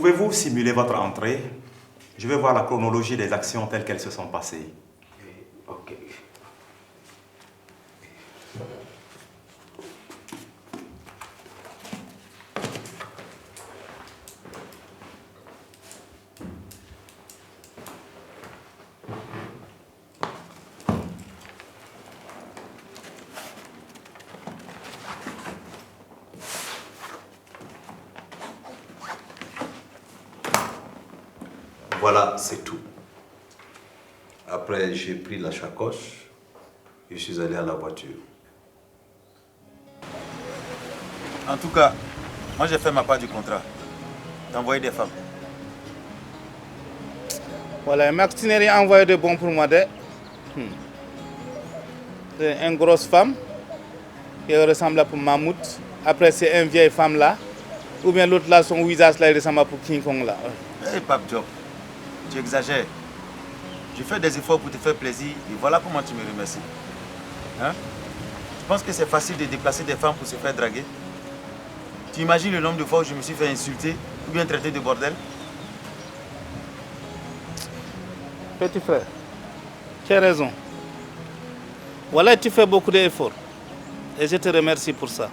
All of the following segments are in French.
Pouvez-vous simuler votre entrée? Je vais voir la chronologie des actions telles qu'elles se sont passées. Ok. Voilà, c'est tout. Après, j'ai pris la sacoche et je suis allé à la voiture. En tout cas, moi j'ai fait ma part du contrat. D'envoyer des femmes. Voilà, Max Tineri a envoyé de bons pour moi. C'est une grosse femme qui ressemble à Mammouth. Après, c'est une vieille femme là. Ou bien l'autre là, son visage là, il ressemble à King Kong là. Hey Pape Job, tu exagères. Je fais des efforts pour te faire plaisir et voilà comment tu me remercies. Hein? Tu penses que c'est facile de déplacer des femmes pour se faire draguer? Tu imagines le nombre de fois où je me suis fait insulter ou bien traiter de bordel? Petit frère, tu as raison. Voilà, tu fais beaucoup d'efforts. Et je te remercie pour ça.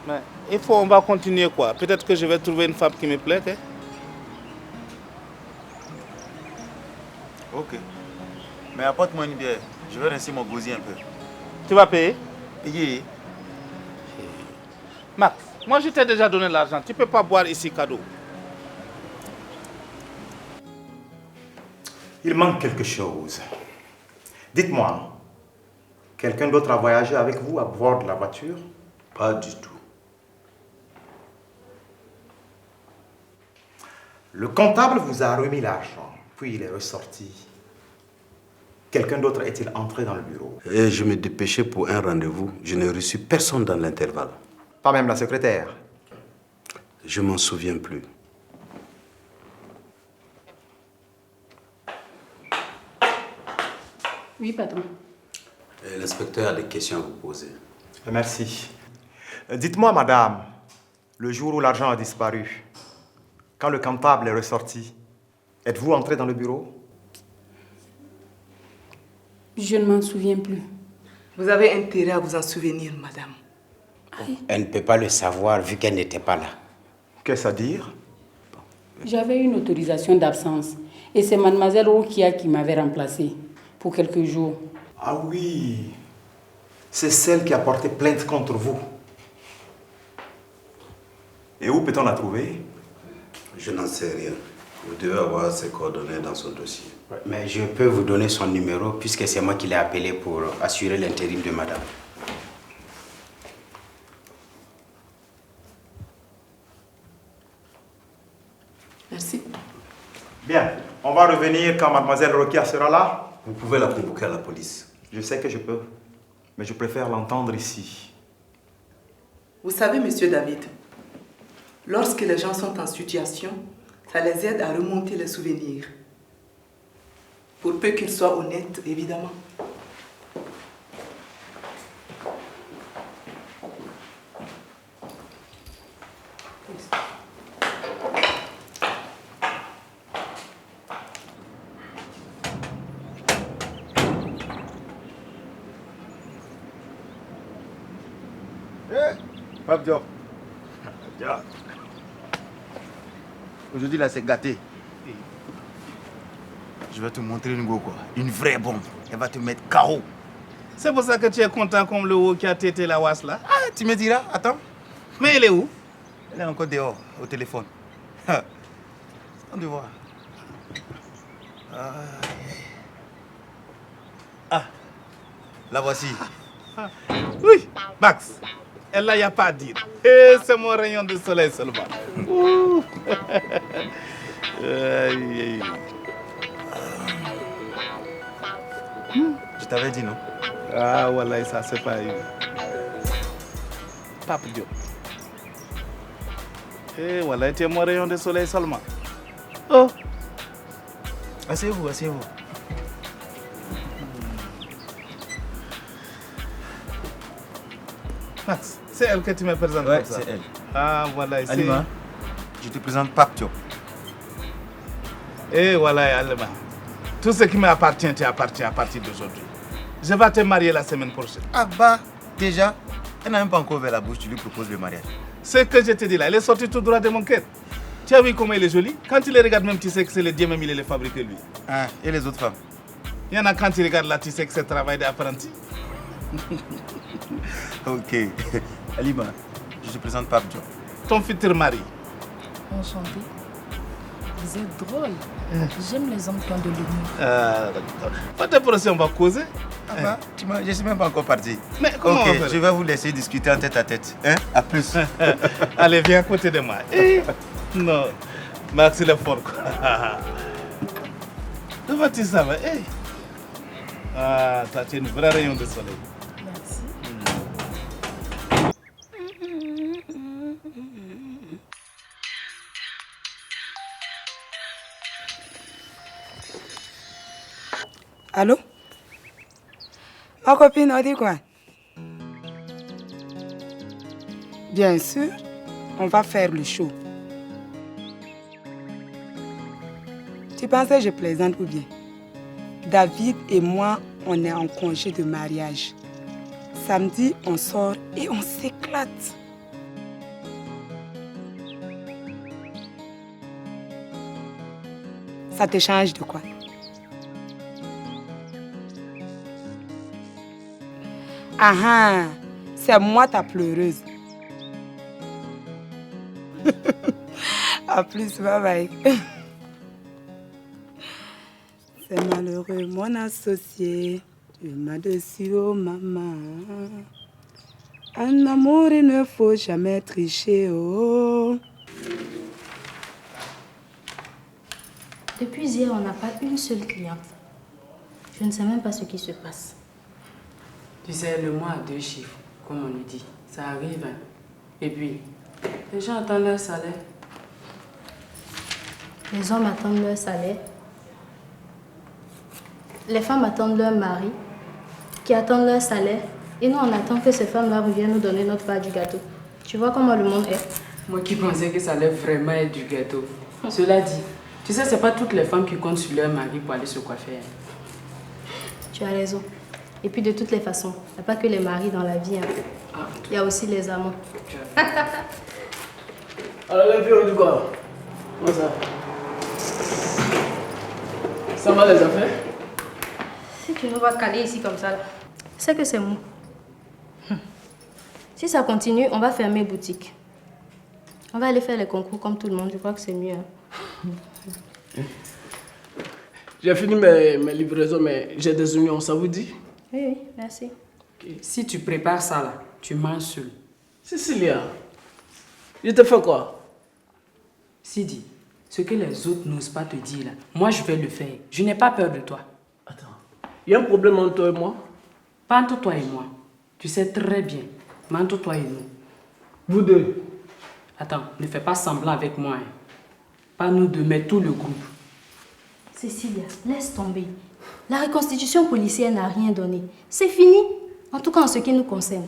Mais on va continuer quoi. Peut-être que je vais trouver une femme qui me plaît. Hein? Ok. Mais apporte-moi une bière. Je vais rincer mon gosier un peu. Tu vas payer? Payer? Max, moi je t'ai déjà donné l'argent. Tu ne peux pas boire ici cadeau. Il manque quelque chose. Dites-moi, quelqu'un d'autre a voyagé avec vous à bord de la voiture? Pas du tout. Le comptable vous a remis l'argent, puis il est ressorti. Quelqu'un d'autre est-il entré dans le bureau? Et je me dépêchais pour un rendez-vous. Je n'ai reçu personne dans l'intervalle. Pas même la secrétaire? Je m'en souviens plus. Oui, patron. L'inspecteur a des questions à vous poser. Merci. Dites-moi, madame, le jour où l'argent a disparu, quand le comptable est ressorti, êtes-vous entrée dans le bureau? Je ne m'en souviens plus. Vous avez intérêt à vous en souvenir, madame. Elle ne peut pas le savoir vu qu'elle n'était pas là. Qu'est-ce à dire? J'avais une autorisation d'absence et c'est mademoiselle Rokia qui m'avait remplacée pour quelques jours. Ah oui, c'est celle qui a porté plainte contre vous. Et où peut-on la trouver? Je n'en sais rien. Vous devez avoir ses coordonnées dans son dossier. Mais je peux vous donner son numéro puisque c'est moi qui l'ai appelé pour assurer l'intérim de madame. Merci. Bien, on va revenir quand mademoiselle Rokia sera là. Vous pouvez la convoquer à la police. Je sais que je peux, mais je préfère l'entendre ici. Vous savez, monsieur David, lorsque les gens sont en situation, ça les aide à remonter les souvenirs. Pour peu qu'ils soient honnêtes, évidemment. Pape Diop. Aujourd'hui, là, c'est gâté. je vais te montrer une go quoi. Une vraie bombe. Elle va te mettre KO. C'est pour ça que tu es content comme le haut qui a tété la wasse là. Ah, tu me diras, attends. Mais elle est où? Elle est encore dehors, au téléphone. On va voir. Ah, la voici. Oui, Max. Elle là, il n'y a pas à dire. Et c'est mon rayon de soleil seulement. Ouh. Aïe, aïe. Je t'avais dit non. Ah, voilà, ça c'est pas eu. Pape Diop. Et voilà, tu es mon rayon de soleil seulement. Oh. Asseyez-vous, asseyez-vous. Max, c'est elle que tu me présentes Ouais, comme ça. c'est elle. Ah, voilà, c'est... Alima, je te présente Pape Diop. Et voilà, Alima. Tout ce qui m'appartient t'appartient à partir d'aujourd'hui. Je vais te marier la semaine prochaine. Ah bah, déjà, elle n'a même pas encore ouvert la bouche, tu lui proposes le mariage. Ce que je te dis là, elle est sortie tout droit de mon cœur. Tu as vu comment il est joli? Quand tu les regardes même, tu sais que c'est le Dieu même, il les fabriqué lui. Ah, et les autres femmes? Il y en a quand tu regardes là, tu sais que c'est travail d'apprenti. Ok. Alima, je te présente Pape Diop. Ton futur mari. Enchanté. Vous êtes drôle. J'aime les hommes qui ont de l'humour. Pas de procès, on va causer. Ah bah, je ne suis même pas encore parti. Mais comment on va Ok, faire? je vais vous laisser discuter en tête à tête. Hein? À plus. Allez, viens à côté de moi. Non, Max, il est fort. Comment tu savais? Ah, toi, tu es une vraie rayon de soleil. Merci. Allô? Ma copine, on dit quoi? Bien sûr, on va faire le show. Tu pensais que je plaisante ou bien? David et moi, on est en congé de mariage. Samedi, on sort et on s'éclate. Ça te change de quoi? Ah ah, c'est moi ta pleureuse. À plus, bye bye. C'est malheureux, mon associé. Tu m'as dessus, oh maman. En amour, il ne faut jamais tricher, oh. Depuis hier, on n'a pas une seule cliente. Je ne sais même pas ce qui se passe. Tu sais, le mois a 2 chiffres, comme on nous dit. Ça arrive. Hein. Et puis, les gens attendent leur salaire. Les hommes attendent leur salaire. Les femmes attendent leur mari, qui attendent leur salaire. Et nous, on attend que ces femmes-là reviennent nous donner notre part du gâteau. Tu vois comment le monde est? Moi qui pensais que ça allait vraiment être du gâteau. Cela dit, tu sais, c'est pas toutes les femmes qui comptent sur leur mari pour aller se coiffer. Tu as raison. Et puis de toutes les façons, il n'y a pas que les maris dans la vie. Hein. Il y a aussi les amants. Alors les filles, on dit quoi? Comment ça? Ça va les affaires? Si tu nous vas caler ici comme ça, c'est que c'est mou. Si ça continue, on va fermer boutique. On va aller faire les concours comme tout le monde. Je crois que c'est mieux. Hein. J'ai fini mes livraisons, mais j'ai des oignons, ça vous dit? Oui, oui, merci. Okay. Si tu prépares ça là, tu manges seul. Cécilia, je te fais quoi? Sidi, ce que les autres n'osent pas te dire là, moi je vais le faire. Je n'ai pas peur de toi. Attends, il y a un problème entre toi et moi? Pas entre toi et moi. Tu sais très bien, mais entre toi et nous. Vous deux? Attends, ne fais pas semblant avec moi. Hein. Pas nous deux, mais tout le groupe. Cécilia, laisse tomber. La reconstitution policière n'a rien donné. C'est fini, en tout cas en ce qui nous concerne.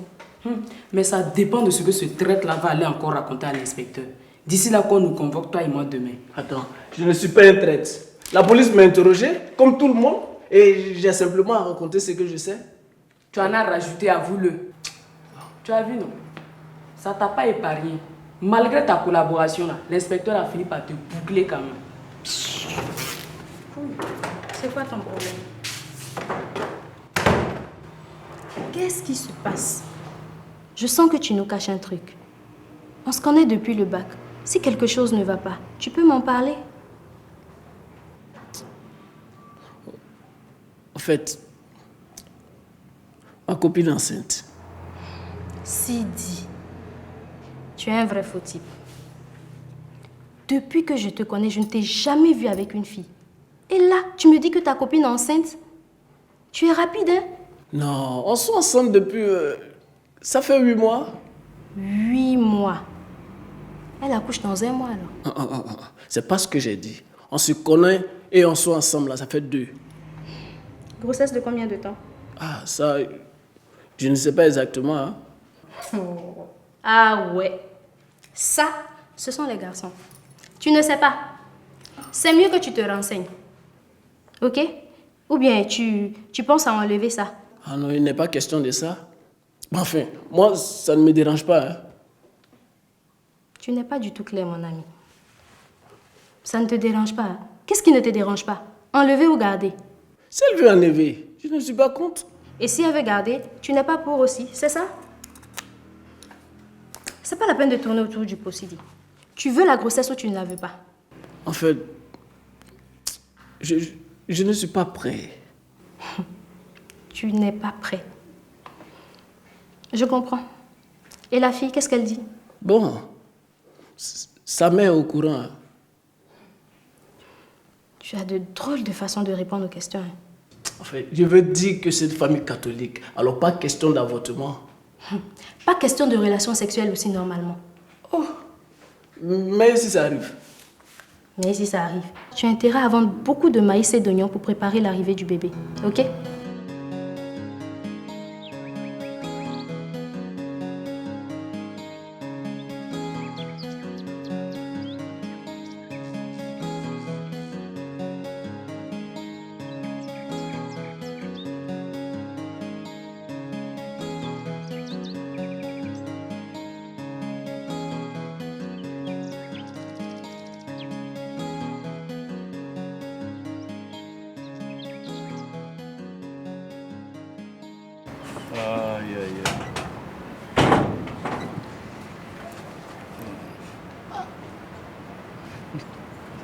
Mais ça dépend de ce que ce traître-là va aller encore raconter à l'inspecteur. D'ici là qu'on nous convoque, toi et moi, demain. Attends, je ne suis pas un traître. La police m'a interrogé, comme tout le monde, et j'ai simplement raconté ce que je sais. Tu en as rajouté, avoue-le. Tu as vu, non? Ça t'a pas épargné. Malgré ta collaboration, l'inspecteur a fini par te boucler quand même. C'est quoi ton problème? Qu'est-ce qui se passe? Je sens que tu nous caches un truc. On se connaît depuis le bac. Si quelque chose ne va pas, tu peux m'en parler? En fait, ma copine est enceinte. Sidi, tu es un vrai faux type. Depuis que je te connais, je ne t'ai jamais vu avec une fille. Et là, tu me dis que ta copine est enceinte? Tu es rapide, hein? Non, on est ensemble depuis... ça fait 8 mois. 8 mois. Elle accouche dans 1 mois, alors. C'est pas ce que j'ai dit. On se connaît et on soit ensemble, là, ça fait 2. Grossesse de combien de temps? Ah, ça... Je ne sais pas exactement, hein. Oh. Ah ouais. Ça, ce sont les garçons. Tu ne sais pas. C'est mieux que tu te renseignes. Ok? Ou bien tu penses à enlever ça? Ah non, il n'est pas question de ça. Enfin, moi, ça ne me dérange pas, hein. Tu n'es pas du tout clair, mon ami. Ça ne te dérange pas, hein? Qu'est-ce qui ne te dérange pas? Enlever ou garder? Si elle veut enlever, je ne suis pas contre. Et si elle veut garder, tu n'es pas pour aussi, c'est ça? C'est pas la peine de tourner autour du pot, Sidi. Tu veux la grossesse ou tu ne la veux pas? En fait, je ne suis pas prêt. Tu n'es pas prêt. Je comprends. Et la fille, qu'est-ce qu'elle dit? Bon, sa mère est au courant. Hein. Tu as de drôles de façons de répondre aux questions. Hein. En fait, je veux dire que c'est une famille catholique. Alors, pas question d'avortement. Pas question de relations sexuelles aussi, normalement. Oh, mais si ça arrive. Mais si ça arrive, tu as intérêt à vendre beaucoup de maïs et d'oignons pour préparer l'arrivée du bébé. Ok?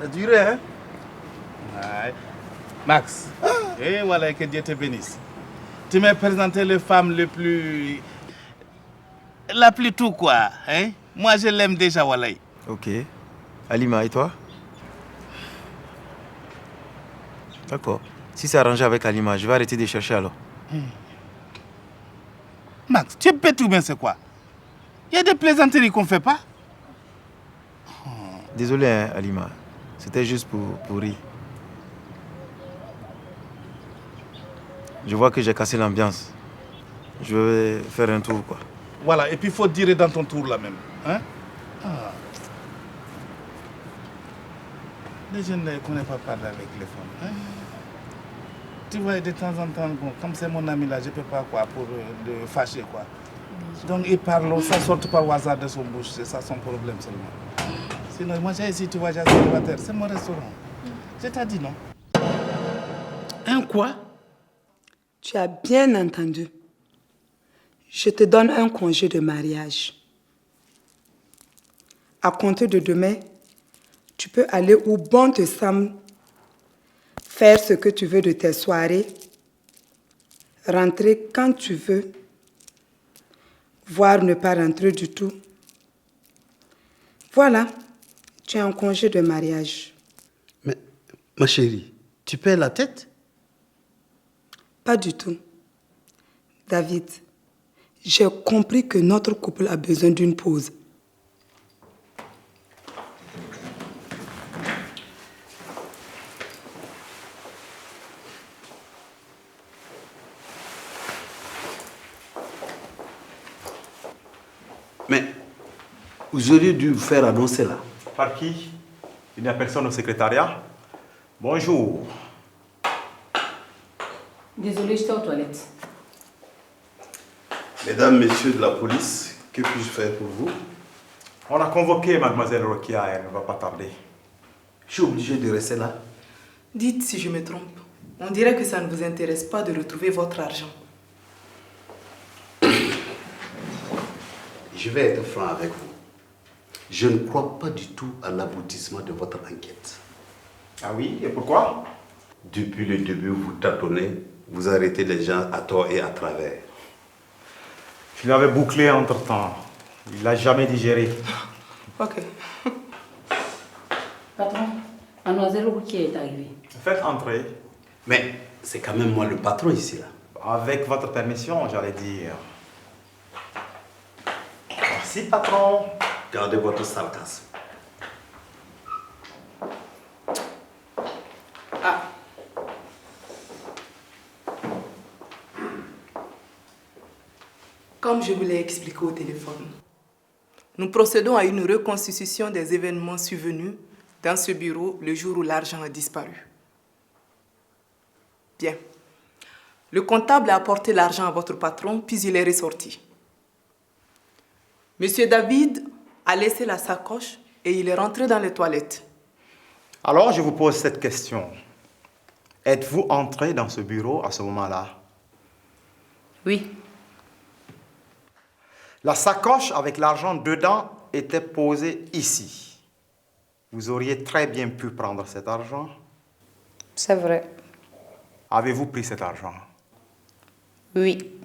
Ça durait, hein? Ouais. Max, et voilà, que Dieu te bénisse. Tu m'as présenté les femmes les plus... La plus tout, quoi. Hein? Moi, je l'aime déjà, voilà. Ok. Halima, et toi? D'accord. Si c'est arrangé avec Halima, je vais arrêter de chercher alors. Max, tu es bête ou bien c'est quoi? Il y a des plaisanteries qu'on ne fait pas. Désolé, hein, Halima. C'était juste pour rire. Je vois que j'ai cassé l'ambiance. Je vais faire un tour, quoi. Voilà, et puis il faut dire dans ton tour là même. Hein? Ah. Les jeunes ne connaissent pas parler avec les femmes. Hein? Tu vois, de temps en temps, bon, comme c'est mon ami là, je ne peux pas quoi pour le fâcher, quoi. Donc il parle, ça sort par au hasard de son bouche, c'est ça son problème seulement. Sinon, moi j'ai ici, tu vois, j'ai un célibataire, c'est mon restaurant. Je t'ai dit non. Un quoi? Tu as bien entendu. Je te donne un congé de mariage. À compter de demain, tu peux aller où bon te semble, faire ce que tu veux de tes soirées, rentrer quand tu veux, voire ne pas rentrer du tout. Voilà, tu as un congé de mariage. Mais, ma chérie, tu perds la tête? Pas du tout. David, j'ai compris que notre couple a besoin d'une pause. Mais vous auriez dû vous faire annoncer là. Par qui? Il n'y a personne au secrétariat. Bonjour. Désolée, j'étais aux toilettes. Mesdames, messieurs de la police, que puis-je faire pour vous? On a convoqué mademoiselle Rokia, elle ne va pas tarder. Je suis obligé de rester là. Dites si je me trompe. On dirait que ça ne vous intéresse pas de retrouver votre argent. Je vais être franc avec vous. Je ne crois pas du tout à l'aboutissement de votre enquête. Ah oui, et pourquoi? Depuis le début, vous tâtonnez, vous arrêtez les gens à tort et à travers. Je l'avais bouclé entre-temps. Il l'a jamais digéré. Ok. Patron, Mademoiselle Routier est arrivée. Faites entrer. Mais c'est quand même moi le patron ici, là. Avec votre permission, j'allais dire. Merci, patron. Gardez votre sarcasme. Ah. Comme je vous l'ai expliqué au téléphone, nous procédons à une reconstitution des événements survenus dans ce bureau le jour où l'argent a disparu. Bien. Le comptable a apporté l'argent à votre patron, puis il est ressorti. Monsieur David a laissé la sacoche et il est rentré dans les toilettes. Alors, je vous pose cette question. Êtes-vous entré dans ce bureau à ce moment-là? Oui. La sacoche avec l'argent dedans était posée ici. Vous auriez très bien pu prendre cet argent. C'est vrai. Avez-vous pris cet argent? Oui.